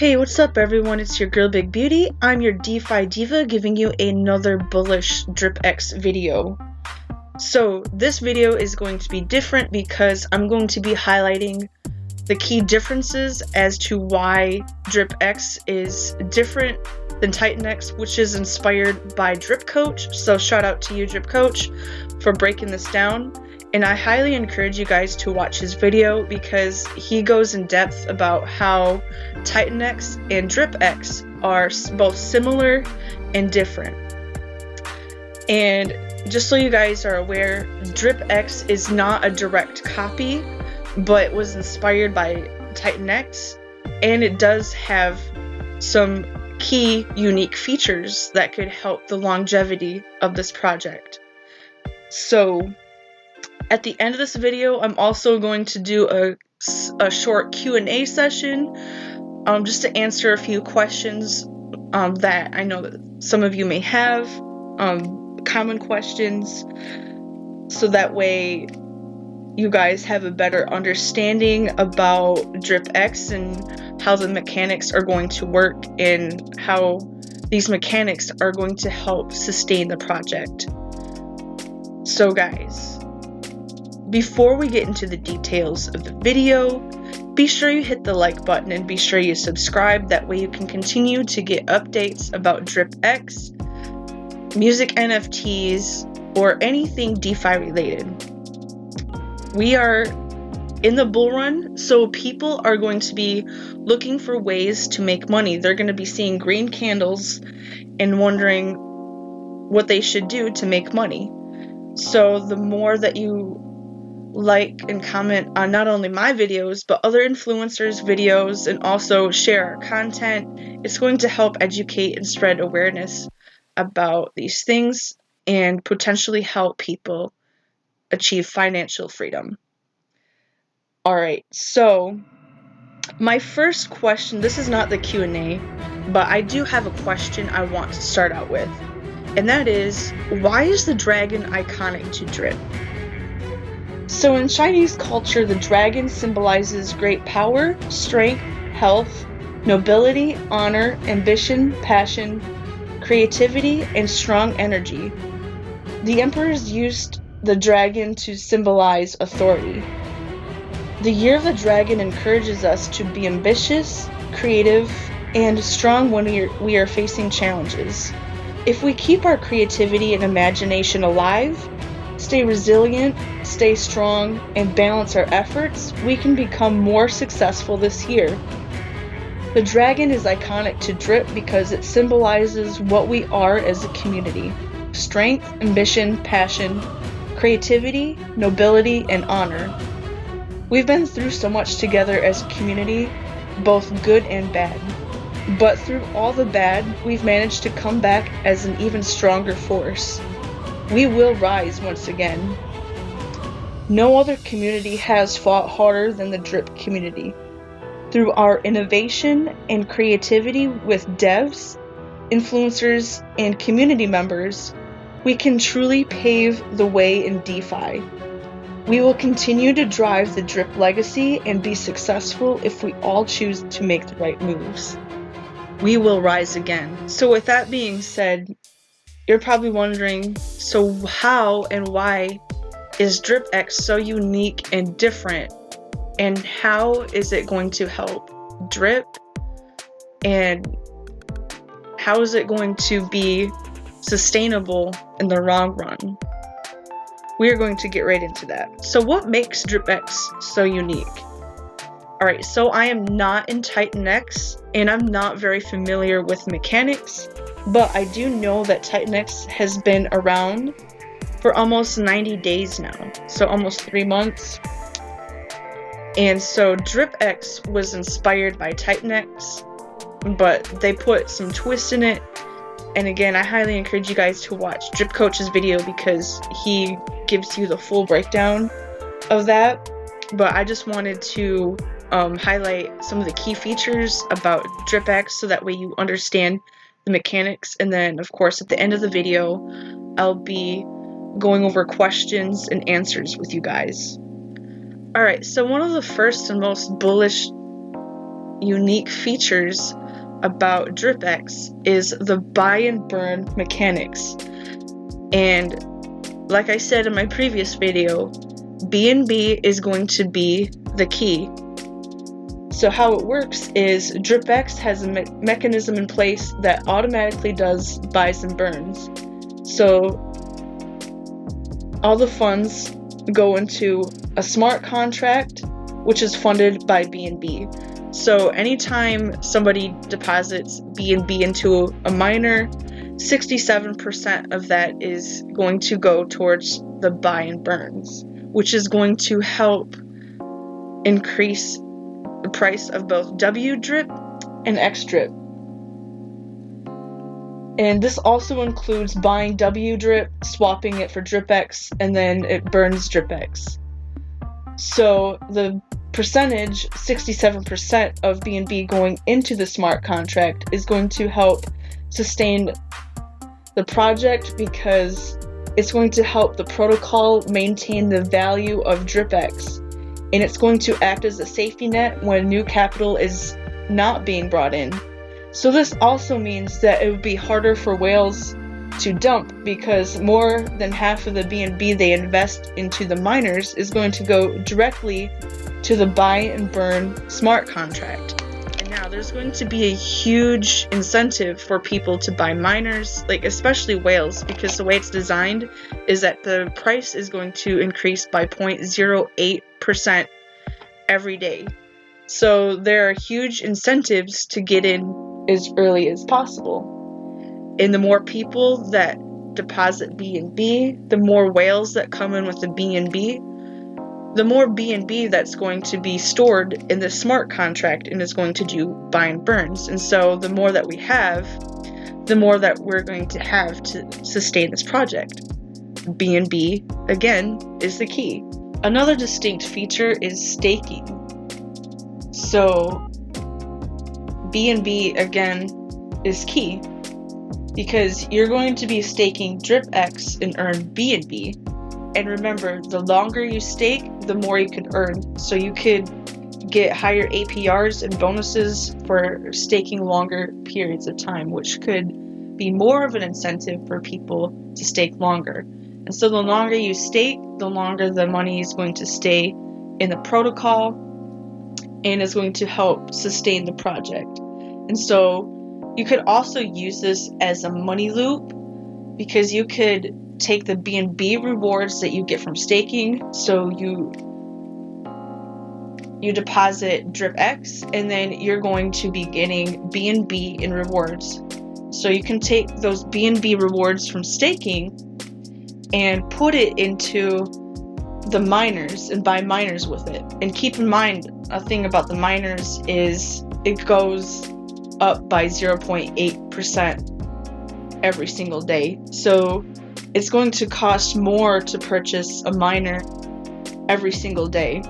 Hey, what's up everyone? It's your girl Big Beauty. I'm your DeFi diva giving you another bullish DripX video. So this video is going to be different because I'm going to be highlighting the key differences as to why DripX is different than titanx, which is inspired by Drip Coach. So shout out to you, Drip Coach, for breaking this down. And I highly encourage you guys to watch his video because he goes in depth about how titanx and DripX are both similar and different. And just so you guys are aware, DripX is not a direct copy, but was inspired by titanx, and it does have some key unique features that could help the longevity of this project. So at the end of this video, I'm also going to do a short Q&A session just to answer a few questions that I know that some of you may have, common questions, so that way you guys have a better understanding about DripX and how the mechanics are going to work and how these mechanics are going to help sustain the project. So guys, before we get into the details of the video, be sure you hit the like button and be sure you subscribe. That way you can continue to get updates about DripX, music NFTs, or anything DeFi related. We are in the bull run, so people are going to be looking for ways to make money. They're going to be seeing green candles and wondering what they should do to make money. So the more that you like and comment on not only my videos but other influencers' videos and also share our content, it's going to help educate and spread awareness about these things and potentially help people achieve financial freedom. Alright, so my first question, this is not the Q&A, but I do have a question I want to start out with, and that is, why is the dragon iconic to Drip? So in Chinese culture, the dragon symbolizes great power, strength, health, nobility, honor, ambition, passion, creativity, and strong energy. The emperors used the dragon to symbolize authority. The Year of the Dragon encourages us to be ambitious, creative, and strong when we are facing challenges. If we keep our creativity and imagination alive, stay resilient, stay strong, and balance our efforts, we can become more successful this year. The dragon is iconic to Drip because it symbolizes what we are as a community: strength, ambition, passion, creativity, nobility, and honor. We've been through so much together as a community, both good and bad. But through all the bad, we've managed to come back as an even stronger force. We will rise once again. No other community has fought harder than the Drip community. Through our innovation and creativity with devs, influencers, and community members, we can truly pave the way in DeFi. We will continue to drive the Drip legacy and be successful if we all choose to make the right moves. We will rise again. So with that being said, you're probably wondering, so how and why is DripX so unique and different? And how is it going to help Drip? And how is it going to be sustainable in the long run? We are going to get right into that. So what makes DripX so unique? Alright, so I am not in titanx and I'm not very familiar with mechanics, but I do know that titanx has been around for almost 90 days now, so almost 3 months. And so DripX was inspired by titanx, but they put some twist in it. And again, I highly encourage you guys to watch Drip Coach's video because he gives you the full breakdown of that. But I just wanted to highlight some of the key features about DripX so that way you understand the mechanics. And then, of course, at the end of the video, I'll be going over questions and answers with you guys. Alright, so one of the first and most bullish unique features about DripX is the buy and burn mechanics. And like I said in my previous video, BNB is going to be the key. So how it works is DripX has a mechanism in place that automatically does buys and burns. So all the funds go into a smart contract, which is funded by BNB. So anytime somebody deposits BNB into a miner, 67% of that is going to go towards the buy and burns, which is going to help increase the price of both WDrip and XDrip. And this also includes buying WDrip, swapping it for DripX, and then it burns DripX. So the percentage, 67% of BNB going into the smart contract, is going to help sustain the project because it's going to help the protocol maintain the value of DripX. And it's going to act as a safety net when new capital is not being brought in. So this also means that it would be harder for whales to dump because more than half of the BNB they invest into the miners is going to go directly to the buy and burn smart contract. And now there's going to be a huge incentive for people to buy miners, like especially whales, because the way it's designed is that the price is going to increase by 0.08% every day. So there are huge incentives to get in as early as possible. And the more people that deposit BNB, the more whales that come in with the BNB, the more BNB that's going to be stored in the smart contract and is going to do buy and burns. And so the more that we have, the more that we're going to have to sustain this project. BNB, again, is the key. Another distinct feature is staking. So BNB, again, is key because you're going to be staking DripX and earn BNB. And remember, the longer you stake, the more you can earn. So you could get higher APRs and bonuses for staking longer periods of time, which could be more of an incentive for people to stake longer. And so the longer you stake, the longer the money is going to stay in the protocol and is going to help sustain the project. And so you could also use this as a money loop because you could take the BNB rewards that you get from staking. So you deposit DripX and then you're going to be getting BNB in rewards. So you can take those BNB rewards from staking and put it into the miners and buy miners with it. And keep in mind, a thing about the miners is it goes up by 0.8% every single day. So it's going to cost more to purchase a miner every single day.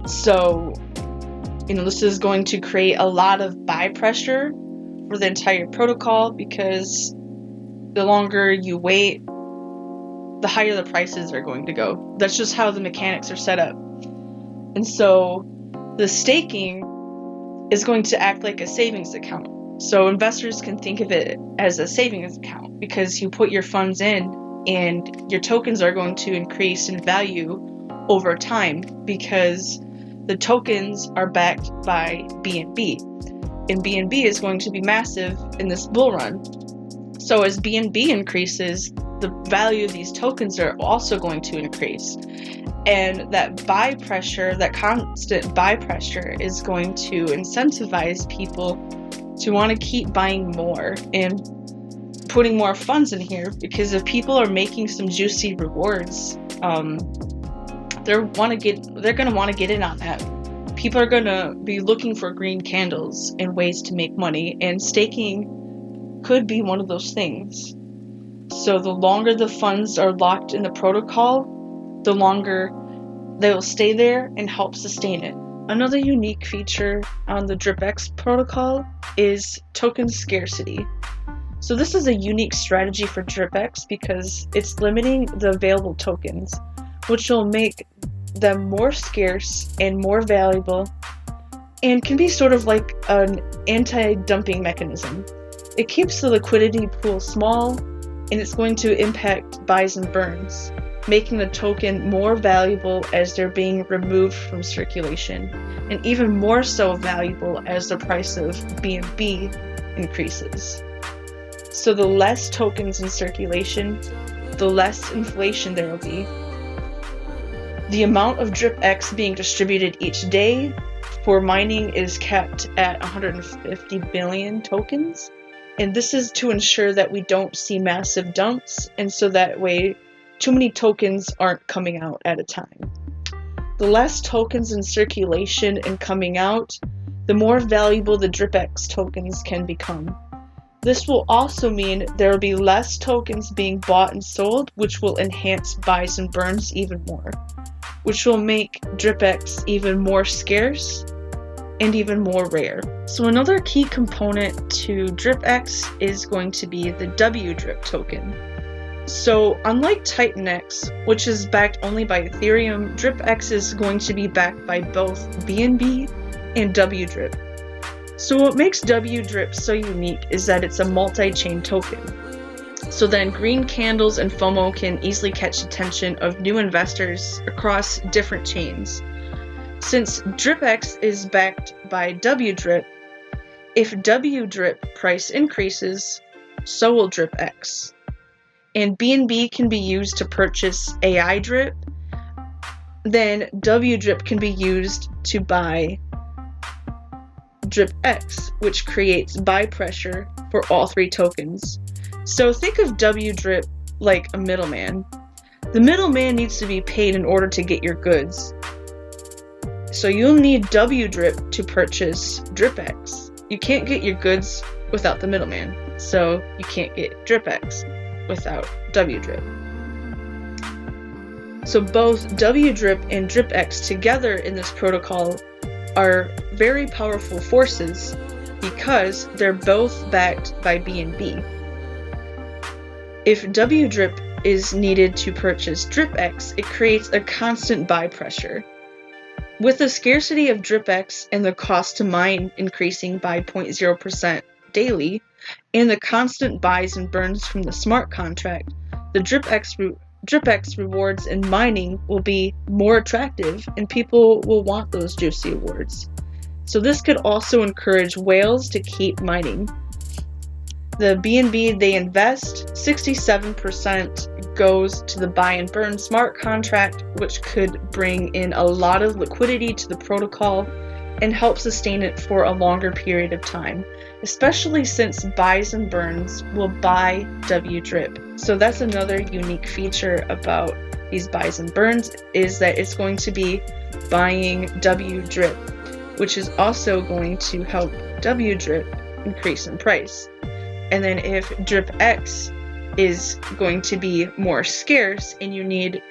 So, this is going to create a lot of buy pressure for the entire protocol because the longer you wait, the higher the prices are going to go. That's just how the mechanics are set up. And so the staking is going to act like a savings account. So investors can think of it as a savings account because you put your funds in and your tokens are going to increase in value over time because the tokens are backed by BNB. And BNB is going to be massive in this bull run. So as BNB increases, the value of these tokens are also going to increase. And that buy pressure, that constant buy pressure is going to incentivize people to want to keep buying more and putting more funds in here because if people are making some juicy rewards, they're going to want to get in on that. People are going to be looking for green candles and ways to make money, and staking could be one of those things. So the longer the funds are locked in the protocol, the longer they will stay there and help sustain it. Another unique feature on the DripX protocol is token scarcity. So this is a unique strategy for DripX because it's limiting the available tokens, which will make them more scarce and more valuable and can be sort of like an anti-dumping mechanism. It keeps the liquidity pool small, and it's going to impact buys and burns, making the token more valuable as they're being removed from circulation, and even more so valuable as the price of BNB increases. So the less tokens in circulation, the less inflation there will be. The amount of DripX being distributed each day for mining is capped at 150 billion tokens, and this is to ensure that we don't see massive dumps, and so that way too many tokens aren't coming out at a time. The less tokens in circulation and coming out, the more valuable the DripX tokens can become. This will also mean there will be less tokens being bought and sold, which will enhance buys and burns even more, which will make DripX even more scarce and even more rare. So another key component to DripX is going to be the WDrip token. So unlike titanx, which is backed only by Ethereum, DripX is going to be backed by both BNB and WDrip. So what makes WDrip so unique is that it's a multi-chain token. So then green candles and FOMO can easily catch attention of new investors across different chains. Since DripX is backed by WDrip, if WDrip price increases, so will DripX. And BNB can be used to purchase AI drip, then WDrip can be used to buy DripX, which creates buy pressure for all three tokens. So think of WDrip like a middleman. The middleman needs to be paid in order to get your goods. So you'll need WDrip to purchase DripX. You can't get your goods without the middleman, so you can't get DripX without WDrip. So both WDrip and DripX together in this protocol are very powerful forces because they're both backed by BNB. If WDrip is needed to purchase DripX, it creates a constant buy pressure. With the scarcity of DripX and the cost to mine increasing by 0.0% daily, and the constant buys and burns from the smart contract, the DripX rewards in mining will be more attractive, and people will want those juicy rewards. So this could also encourage whales to keep mining. The BNB they invest, 67% goes to the buy and burn smart contract, which could bring in a lot of liquidity to the protocol and help sustain it for a longer period of time, especially since buys and burns will buy WDrip. So that's another unique feature about these buys and burns, is that it's going to be buying WDrip, which is also going to help WDrip increase in price. And then if DripX is going to be more scarce and you need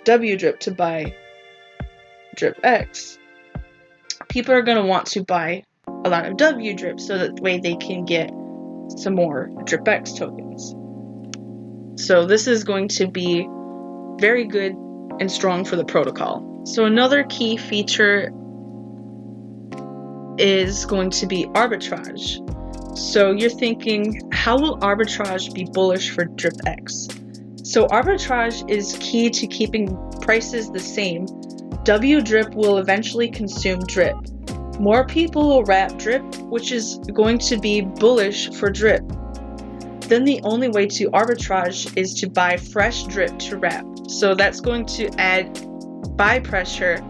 WDrip to buy DripX, people are going to want to buy a lot of WDrip so that way they can get some more DripX tokens. So this is going to be very good and strong for the protocol. So another key feature is going to be arbitrage. So you're thinking, how will arbitrage be bullish for DripX? So arbitrage is key to keeping prices the same. WDrip will eventually consume drip. More people will wrap drip, which is going to be bullish for drip. Then the only way to arbitrage is to buy fresh drip to wrap. So that's going to add buy pressure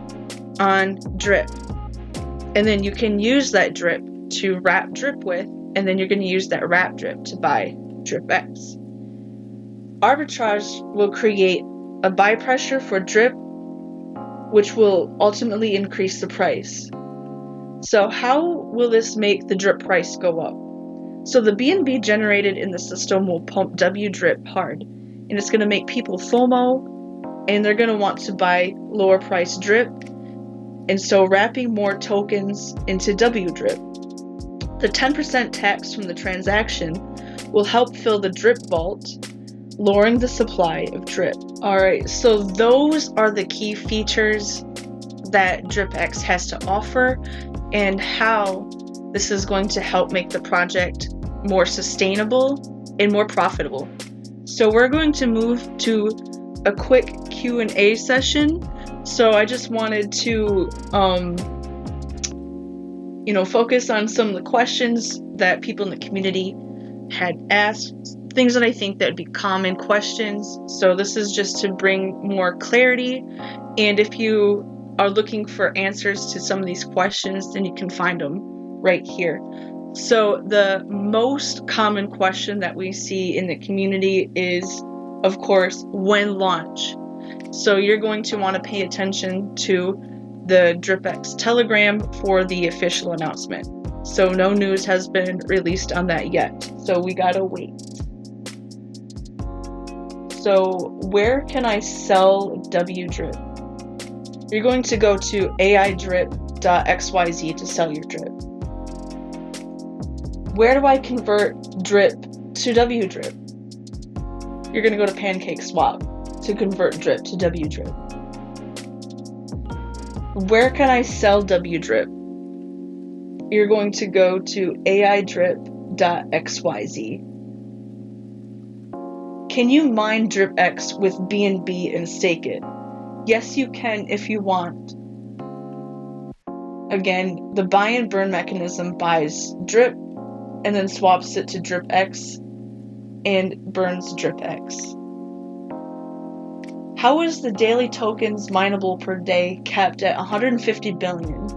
on drip. And then you can use that drip to wrap drip with, and then you're going to use that wrap drip to buy DripX. Arbitrage will create a buy pressure for drip, which will ultimately increase the price. So how will this make the drip price go up? So the BNB generated in the system will pump WDrip hard, and it's going to make people FOMO, and they're going to want to buy lower price drip, and so wrapping more tokens into WDrip. The 10% tax from the transaction will help fill the drip vault, lowering the supply of drip. Alright, so those are the key features that DripX has to offer and how this is going to help make the project more sustainable and more profitable. So we're going to move to a quick Q&A session. So I just wanted to focus on some of the questions that people in the community had asked, things that I think that would be common questions. So this is just to bring more clarity. And if you are looking for answers to some of these questions, then you can find them right here. So the most common question that we see in the community is, of course, when launch? So you're going to want to pay attention to the DripX Telegram for the official announcement. So no news has been released on that yet. So we gotta wait. So where can I sell WDrip? You're going to go to aidrip.xyz to sell your drip. Where do I convert drip to WDrip? You're going to go to PancakeSwap to convert drip to WDrip. Where can I sell WDrip? You're going to go to aidrip.xyz. Can you mine DripX with BNB and stake it? Yes, you can if you want. Again, the buy and burn mechanism buys drip and then swaps it to DripX and burns DripX. How is the daily tokens mineable per day capped at 150 billion?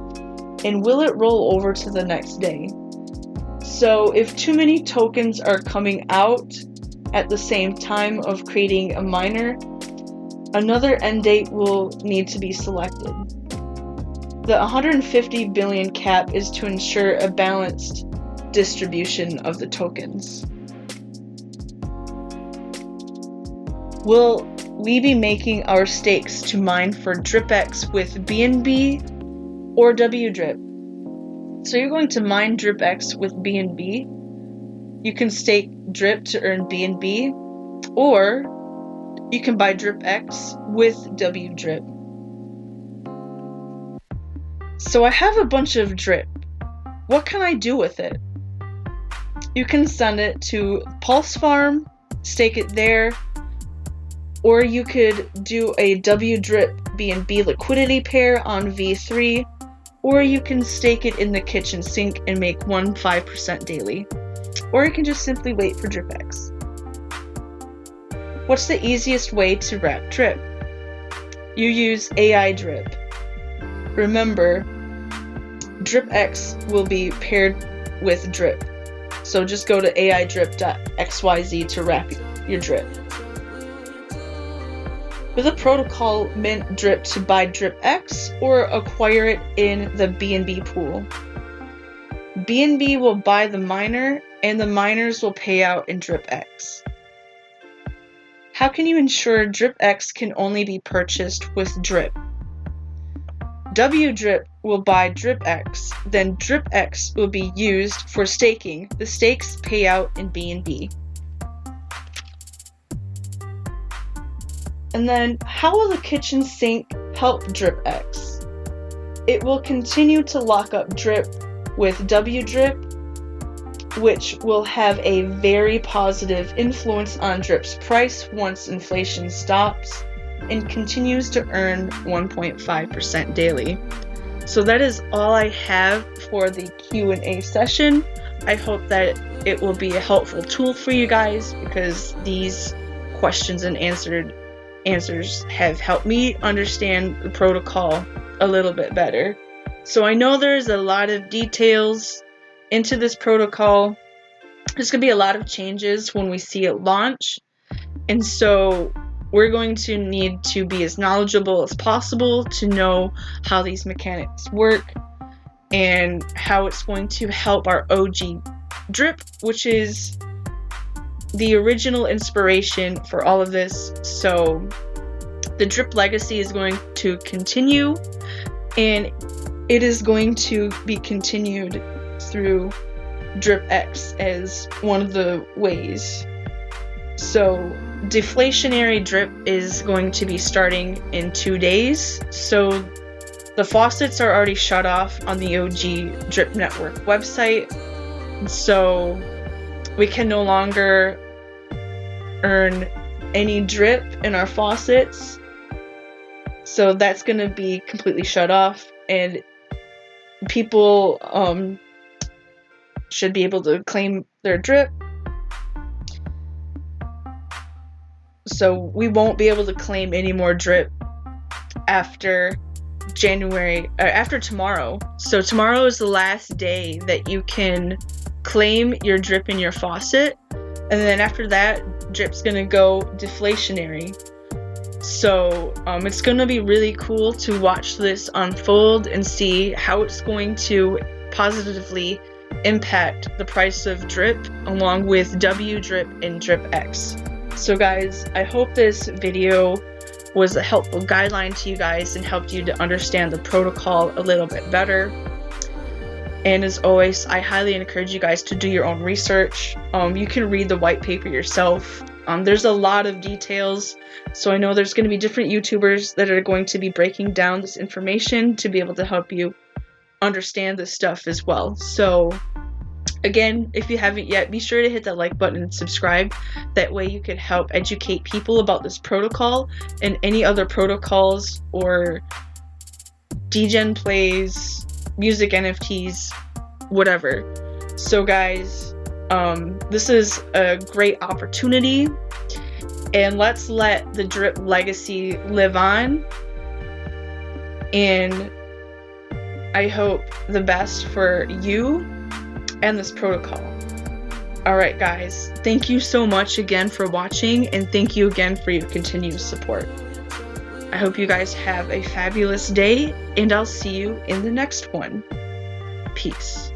And will it roll over to the next day? So if too many tokens are coming out at the same time of creating a miner, another end date will need to be selected. The 150 billion cap is to ensure a balanced distribution of the tokens. Will we be making our stakes to mine for DripX with BNB or WDrip? So you're going to mine DripX with BNB. You can stake drip to earn BNB, or you can buy DripX with WDrip. So I have a bunch of drip. What can I do with it? You can send it to Pulse Farm, stake it there, or you could do a WDrip BNB liquidity pair on V3, or you can stake it in the kitchen sink and make 1.5% daily. Or you can just simply wait for DripX. What's the easiest way to wrap drip? You use AI drip. Remember, DripX will be paired with drip. So just go to aidrip.xyz to wrap your drip. Will the protocol mint drip to buy DripX or acquire it in the BNB pool? BNB will buy the miner and the miners will pay out in DripX. How can you ensure DripX can only be purchased with drip? WDrip will buy DripX, then DripX will be used for staking. The stakes pay out in BNB. And then, how will the kitchen sink help DripX? It will continue to lock up drip with WDrip, which will have a very positive influence on drip's price once inflation stops and continues to earn 1.5% daily. So that is all I have for the Q&A session. I hope that it will be a helpful tool for you guys, because these questions and answers have helped me understand the protocol a little bit better. So I know there's a lot of details into this protocol. There's going to be a lot of changes when we see it launch. And so we're going to need to be as knowledgeable as possible to know how these mechanics work and how it's going to help our OG drip, which is the original inspiration for all of this. So the drip legacy is going to continue, and it is going to be continued through DripX as one of the ways. So deflationary drip is going to be starting in 2 days. So The faucets are already shut off on the OG Drip Network website, so we can no longer earn any drip in our faucets. So that's going to be completely shut off, and people should be able to claim their drip. So we won't be able to claim any more drip after after tomorrow. So tomorrow is the last day that you can claim your drip in your faucet, and then after that, drip's gonna go deflationary. So it's gonna be really cool to watch this unfold and see how it's going to positively impact the price of drip along with W-Drip and DripX. So guys, I hope this video was a helpful guideline to you guys and helped you to understand the protocol a little bit better. And as always, I highly encourage you guys to do your own research. You can read the white paper yourself. There's a lot of details, so I know there's going to be different YouTubers that are going to be breaking down this information to be able to help you understand this stuff as well. So again, if you haven't yet, be sure to hit that like button and subscribe. That way you can help educate people about this protocol and any other protocols or degen plays, music NFTs, whatever. So guys, this is a great opportunity, and let's let the drip legacy live on. And I hope the best for you and this protocol. Alright guys, thank you so much again for watching, and thank you again for your continued support. I hope you guys have a fabulous day, and I'll see you in the next one. Peace.